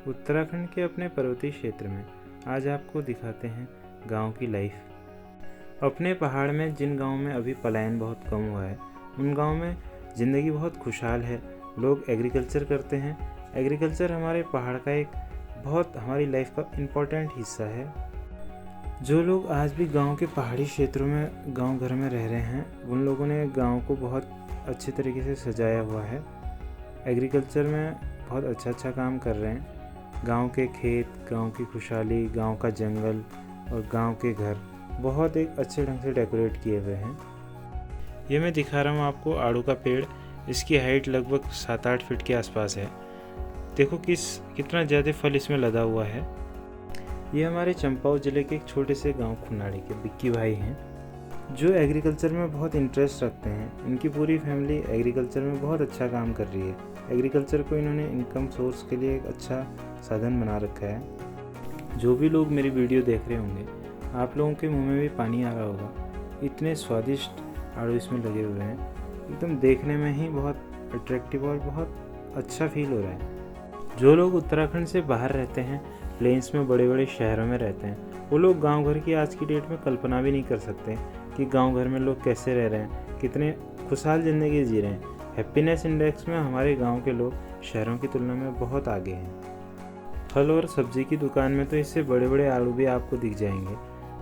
उत्तराखंड के अपने पर्वतीय क्षेत्र में आज आपको दिखाते हैं गांव की लाइफ। अपने पहाड़ में जिन गांवों में अभी पलायन बहुत कम हुआ है, उन गांवों में ज़िंदगी बहुत खुशहाल है। लोग एग्रीकल्चर करते हैं। एग्रीकल्चर हमारे पहाड़ का एक बहुत हमारी लाइफ का इम्पोर्टेंट हिस्सा है। जो लोग आज भी गांव के पहाड़ी क्षेत्रों में गांव घर में रह रहे हैं, उन लोगों ने गांव को बहुत अच्छे तरीके से सजाया हुआ है। एग्रीकल्चर में बहुत अच्छा काम कर रहे हैं। गांव के खेत, गांव की खुशहाली, गांव का जंगल और गांव के घर बहुत एक अच्छे ढंग से डेकोरेट किए हुए हैं। ये मैं दिखा रहा हूँ आपको आड़ू का पेड़। इसकी हाइट लगभग 7-8 फीट के आसपास है। देखो कितना ज़्यादा फल इसमें लदा हुआ है। ये हमारे चंपावत ज़िले के एक छोटे से गांव खुनाड़ी के बिक्की भाई हैं, जो एग्रीकल्चर में बहुत इंटरेस्ट रखते हैं। इनकी पूरी फैमिली एग्रीकल्चर में बहुत अच्छा काम कर रही है। एग्रीकल्चर को इन्होंने इनकम सोर्स के लिए एक अच्छा साधन बना रखा है। जो भी लोग मेरी वीडियो देख रहे होंगे, आप लोगों के मुंह में भी पानी आ रहा होगा। इतने स्वादिष्ट आड़ू इसमें लगे हुए हैं, एकदम देखने में ही बहुत अट्रैक्टिव और बहुत अच्छा फील हो रहा है। जो लोग उत्तराखंड से बाहर रहते हैं, प्लेन्स में बड़े बड़े शहरों में रहते हैं, वो लोग गांव घर की आज की डेट में कल्पना भी नहीं कर सकते कि गांव घर में लोग कैसे रह रहे हैं, कितने खुशहाल ज़िंदगी जी रहे हैं। हैप्पीनेस इंडेक्स में हमारे गांव के लोग शहरों की तुलना में बहुत आगे हैं। फल और सब्जी की दुकान में तो इससे बड़े बड़े आड़ू भी आपको दिख जाएंगे,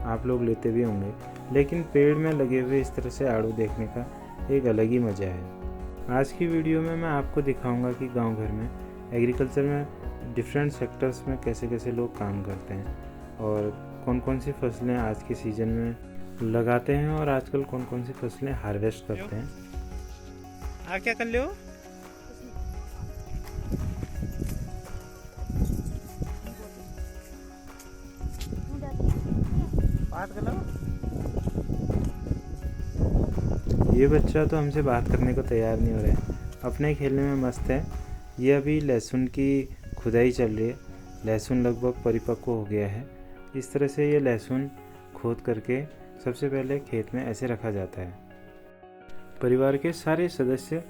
आप लोग लेते भी होंगे, लेकिन पेड़ में लगे हुए इस तरह से आड़ू देखने का एक अलग ही मज़ा है। आज की वीडियो में मैं आपको दिखाऊंगा कि गांव घर में एग्रीकल्चर में डिफरेंट सेक्टर्स में कैसे कैसे लोग काम करते हैं और कौन कौन सी फसलें आज के सीज़न में लगाते हैं और आजकल कौन कौन सी फसलें हार्वेस्ट करते हैं। क्या कर ले हो? ये बच्चा तो हमसे बात करने को तैयार नहीं हो रहा है, अपने खेलने में मस्त है। ये अभी लहसुन की खुदाई चल रही है। लहसुन लगभग परिपक्व हो गया है। इस तरह से ये लहसुन खोद करके सबसे पहले खेत में ऐसे रखा जाता है। परिवार के सारे सदस्य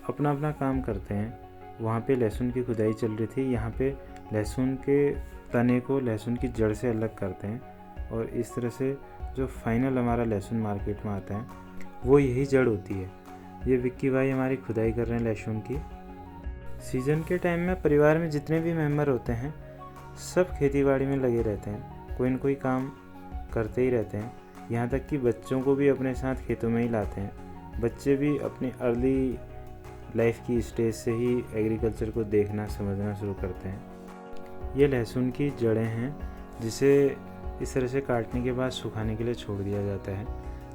अपना अपना काम करते हैं। वहाँ पे लहसुन की खुदाई चल रही थी। यहाँ पे लहसुन के तने को लहसुन की जड़ से अलग करते हैं और इस तरह से जो फाइनल हमारा लहसुन मार्केट में आता है, वो यही जड़ होती है। ये विक्की भाई हमारी खुदाई कर रहे हैं लहसुन की। सीज़न के टाइम में परिवार में जितने भी मेंबर होते हैं, सब खेतीबाड़ी में लगे रहते हैं, कोई न कोई काम करते ही रहते हैं। यहाँ तक कि बच्चों को भी अपने साथ खेतों में ही लाते हैं। बच्चे भी अपनी अर्ली लाइफ की स्टेज से ही एग्रीकल्चर को देखना समझना शुरू करते हैं। ये लहसुन की जड़ें हैं, जिसे इस तरह से काटने के बाद सुखाने के लिए छोड़ दिया जाता है।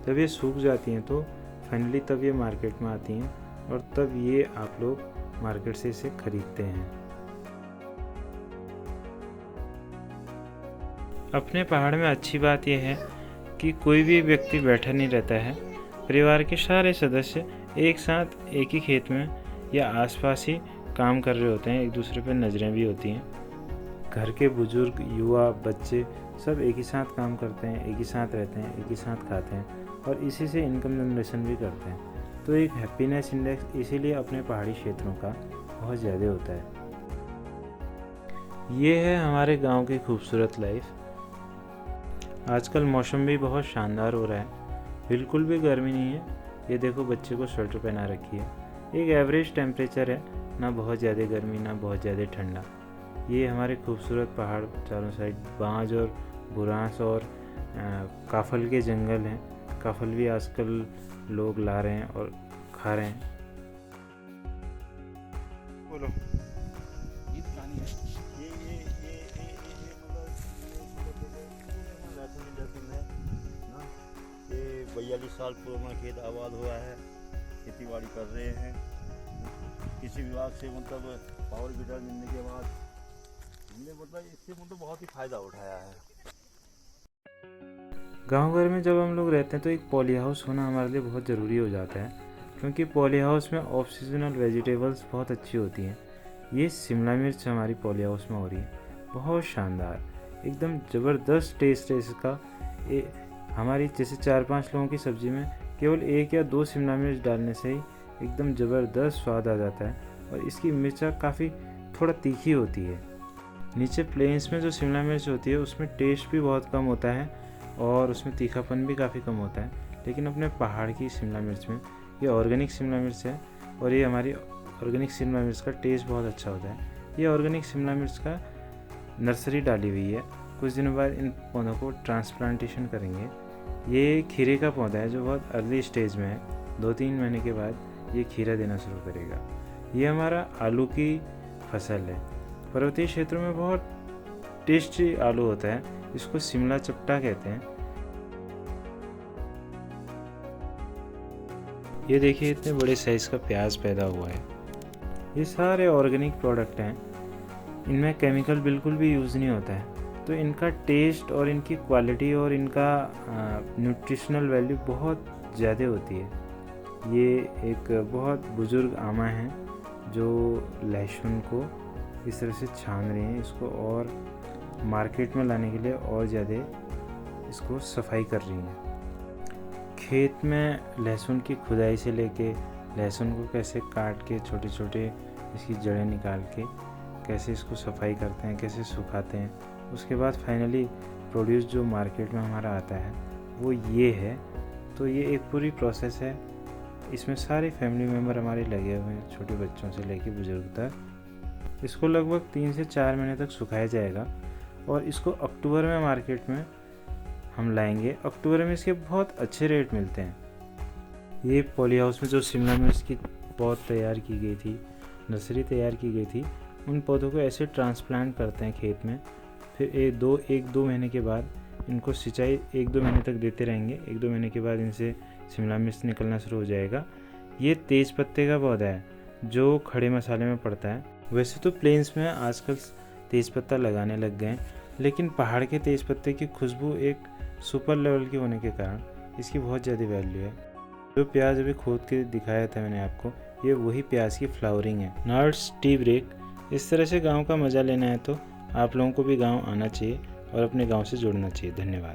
जब ये सूख जाती हैं तो फाइनली तब ये मार्केट में आती हैं और तब ये आप लोग मार्केट से इसे खरीदते हैं। अपने पहाड़ में अच्छी बात यह है कि कोई भी व्यक्ति बैठा नहीं रहता है। परिवार के सारे सदस्य एक साथ एक ही खेत में या आसपास ही काम कर रहे होते हैं। एक दूसरे पर नज़रें भी होती हैं। घर के बुजुर्ग, युवा, बच्चे सब एक ही साथ काम करते हैं, एक ही साथ रहते हैं, एक ही साथ खाते हैं और इसी से इनकम जनरेशन भी करते हैं। तो एक हैप्पीनेस इंडेक्स इसीलिए अपने पहाड़ी क्षेत्रों का बहुत ज़्यादा होता है। ये है हमारे गांव की खूबसूरत लाइफ। आजकल मौसम भी बहुत शानदार हो रहा है, बिल्कुल भी गर्मी नहीं है। ये देखो, बच्चे को स्वेटर पहना रखी है। एक एवरेज टेम्परेचर है, ना बहुत ज़्यादा गर्मी ना बहुत ज़्यादा ठंडा। ये हमारे खूबसूरत पहाड़, चारों साइड बांज और बुरांस और काफल के जंगल हैं। काफल भी आजकल लोग ला रहे हैं और खा रहे हैं। बोलो। ये 42 साल पुराना खेत आबाद हुआ है, खेती बाड़ी कर रहे हैं। किसी विभाग से मतलब पावर गिटर मिलने के बाद हमने मतलब इससे मतलब बहुत ही फायदा उठाया है। गांव घर में जब हम लोग रहते हैं तो एक पॉली हाउस होना हमारे लिए बहुत ज़रूरी हो जाता है, क्योंकि पॉली हाउस में ऑफ सीजनल वेजिटेबल्स बहुत अच्छी होती हैं। ये शिमला मिर्च हमारी पॉली हाउस में हो रही है, बहुत शानदार, एकदम ज़बरदस्त टेस्ट है इसका। हमारी जैसे 4-5 लोगों की सब्ज़ी में केवल 1 या 2 शिमला मिर्च डालने से ही एकदम ज़बरदस्त स्वाद आ जाता है। और इसकी मिर्चा काफ़ी थोड़ा तीखी होती है। नीचे प्लेन्स में जो शिमला मिर्च होती है उसमें टेस्ट भी बहुत कम होता है और उसमें तीखापन भी काफ़ी कम होता है, लेकिन अपने पहाड़ की शिमला मिर्च में ये ऑर्गेनिक शिमला मिर्च है और ये हमारी ऑर्गेनिक शिमला मिर्च का टेस्ट बहुत अच्छा होता है। ये ऑर्गेनिक शिमला मिर्च का नर्सरी डाली हुई है। कुछ दिनों बाद इन पौधों को ट्रांसप्लांटेशन करेंगे। ये खीरे का पौधा है जो बहुत अर्ली स्टेज में है। 2-3 महीने के बाद ये खीरा देना शुरू करेगा। ये हमारा आलू की फसल है। पर्वतीय क्षेत्रों में बहुत टेस्टी आलू होता है, इसको शिमला चपटा कहते हैं। ये देखिए इतने बड़े साइज़ का प्याज पैदा हुआ है। ये सारे ऑर्गेनिक प्रोडक्ट हैं, इनमें केमिकल बिल्कुल भी यूज़ नहीं होता है, तो इनका टेस्ट और इनकी क्वालिटी और इनका न्यूट्रिशनल वैल्यू बहुत ज़्यादा होती है। ये एक बहुत बुज़ुर्ग आमा हैं जो लहसुन को इस तरह से छान रहे हैं, इसको और मार्केट में लाने के लिए और ज़्यादा इसको सफाई कर रही हैं। खेत में लहसुन की खुदाई से लेके लहसुन को कैसे काट के छोटे छोटे इसकी जड़ें निकाल के कैसे इसको सफाई करते हैं, कैसे सुखाते हैं, उसके बाद फाइनली प्रोड्यूस जो मार्केट में हमारा आता है वो ये है। तो ये एक पूरी प्रोसेस है, इसमें सारे फैमिली मेम्बर हमारे लगे हुए हैं, छोटे बच्चों से लेके बुजुर्ग तक। इसको लगभग 3 से 4 महीने तक सुखाया जाएगा और इसको अक्टूबर में मार्केट में हम लाएंगे। अक्टूबर में इसके बहुत अच्छे रेट मिलते हैं। ये पॉली हाउस में जो शिमला मिर्च की पौध तैयार की गई थी, नर्सरी तैयार की गई थी, उन पौधों को ऐसे ट्रांसप्लांट करते हैं खेत में। फिर 1-2 महीने के बाद इनको सिंचाई 1-2 महीने तक देते रहेंगे। 1-2 महीने के बाद इनसे शिमला मिर्च निकलना शुरू हो जाएगा। ये तेज पत्ते का पौधा है जो खड़े मसाले में पड़ता है। वैसे तो प्लेन्स में आजकल तेज पत्ता लगाने लग गए हैं, लेकिन पहाड़ के तेज पत्ते की खुशबू एक सुपर लेवल की होने के कारण इसकी बहुत ज़्यादा वैल्यू है। जो प्याज अभी खोद के दिखाया था मैंने आपको, ये वही प्याज की फ्लावरिंग है। Now it's tea break. इस तरह से गांव का मज़ा लेना है तो आप लोगों को भी गांव आना चाहिए और अपने गांव से जुड़ना चाहिए। धन्यवाद।